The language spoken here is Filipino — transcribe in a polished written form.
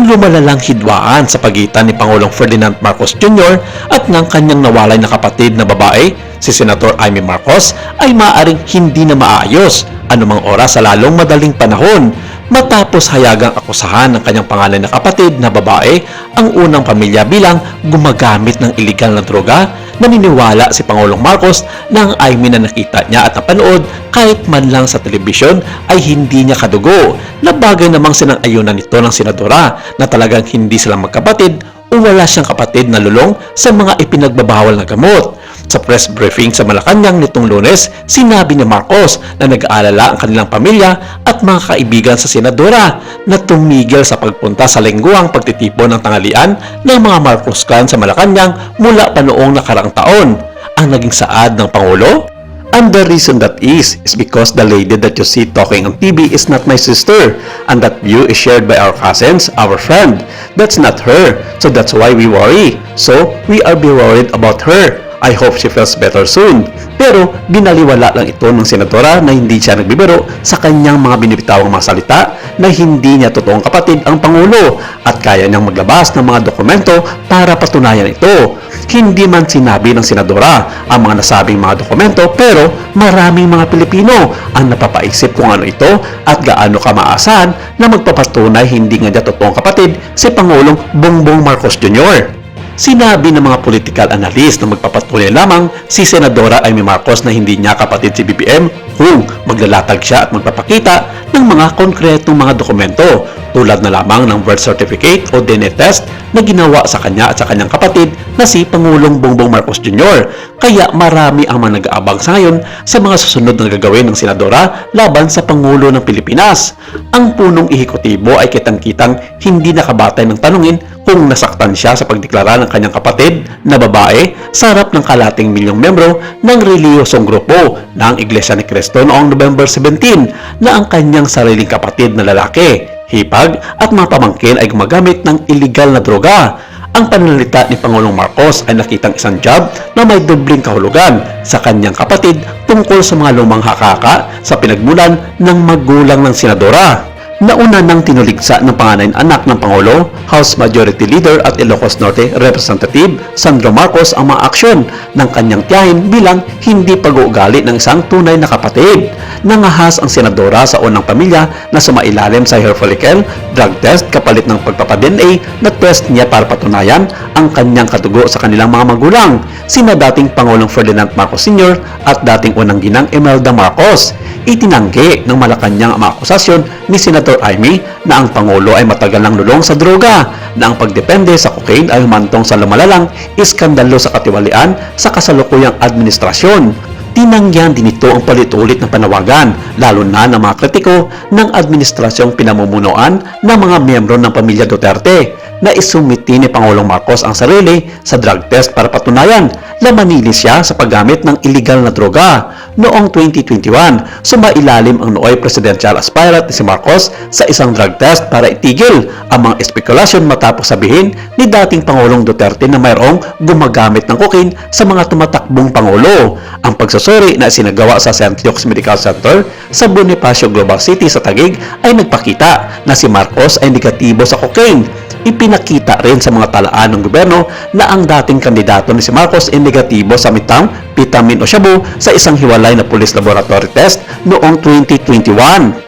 ang lumalalang hidwaan sa pagitan ni Pangulong Ferdinand Marcos Jr. at ng kanyang nawalay na kapatid na babae, si Senator Amy Marcos, ay maaaring hindi na maayos anumang oras sa lalong madaling panahon matapos hayagang akusahan ng kanyang pangalan na kapatid na babae ang unang pamilya bilang gumagamit ng iligal na droga. Naniniwala si Pangulong Marcos na ang Amy na nakita niya at napanood kahit man lang sa telebisyon ay hindi niya kadugo, na bagay namang sinang-ayunan nito ng senadora na talagang hindi sila magkapatid o wala siyang kapatid na lulong sa mga ipinagbabawal na gamot. Sa press briefing sa Malacanang nitong Lunes, sinabi ni Marcos na nag-aalala ang kanilang pamilya at mga kaibigan sa senadora na tumigil sa pagpunta sa lingguang pagtitipon ng tanghalian ng mga Marcos clan sa Malacanang mula pa noong nakaraang taon. Ang naging saad ng Pangulo? And the reason that is because the lady that you see talking on TV is not my sister, and that view is shared by our cousins, our friend. That's not her, so that's why we worry. So, we are be worried about her. I hope she feels better soon. Pero binaliwala lang ito ng senadora na hindi siya nagbibiro sa kanyang mga binibitawang mga salita na hindi niya totoong kapatid ang Pangulo at kaya niyang maglabas ng mga dokumento para patunayan ito. Hindi man sinabi ng senadora ang mga nasabing mga dokumento, pero maraming mga Pilipino ang napapaisip kung ano ito at gaano kamaasahan na magpapatunay hindi nga niya totoong kapatid si Pangulong Bongbong Marcos Jr. Sinabi ng mga political analyst na magpapatunay lamang si Senadora Amy Marcos na hindi niya kapatid si BBM kung maglalatag siya at magpapakita ng mga konkretong mga dokumento tulad na lamang ng birth certificate o DNA test na ginawa sa kanya at sa kanyang kapatid na si Pangulong Bongbong Marcos Jr. Kaya marami ang mga nag-aabang sa ngayon sa mga susunod na gagawin ng senadora laban sa Pangulo ng Pilipinas. Ang punong ehekutibo ay kitang-kitang hindi nakabatay ng tanungin kung nasaktan siya sa pagdeklara ng kanyang kapatid na babae sa harap ng kalating milyong membro ng reliyosong grupo ng Iglesia ni Cristo noong November 17 na ang kanyang sariling kapatid na lalaki, hipag at mga pamangkin ay gumagamit ng iligal na droga. Ang pananalita ni Pangulong Marcos ay nakitang isang job na may dobling kahulugan sa kanyang kapatid tungkol sa mga lumang hakaka sa pinagmulan ng magulang ng senadora. Nauna nang tinuligsa ng panganay na anak ng Pangulo, House Majority Leader at Ilocos Norte Representative Sandro Marcos ang mga aksyon ng kanyang tiyahin bilang hindi pag-uugali ng isang tunay na kapatid. Nangahas ang senadora sa unang pamilya na sumailalim sa hair follicle drug test kapalit ng pagpapa-DNA na test niya para patunayan ang kanyang katugo sa kanilang mga magulang, sina dating Pangulong Ferdinand Marcos Sr. at dating unang ginang Imelda Marcos. Itinanggi ng Malacanang ang mga akusasyon ni Senator Amy na ang Pangulo ay matagal nang lulong sa droga, na ang pagdepende sa cocaine ay humantong sa lumalalang iskandalo sa katiwalian sa kasalukuyang administrasyon. Tinanggihan din ito ang palit-ulit na panawagan, lalo na ng mga kritiko ng administrasyong pinamumunuan ng mga miyembro ng pamilya Duterte, na isumiti ni Pangulong Marcos ang sarili sa drug test para patunayan na manili siya sa paggamit ng iligal na droga. Noong 2021, sumailalim ang nooy presidential aspirant si Marcos sa isang drug test para itigil ang mga espekulasyon matapos sabihin ni dating Pangulong Duterte na mayroong gumagamit ng cocaine sa mga tumatakbong Pangulo. Ang pagsusuri na sinagawa sa St. Luke's Medical Center sa Bonifacio Global City sa Taguig ay nagpakita na si Marcos ay negatibo sa cocaine. Ipinakita rin sa mga talaan ng gobyerno na ang dating kandidato ni si Marcos ay negatibo sa methamphetamine o shabu sa isang hiwalay na police laboratory test noong 2021.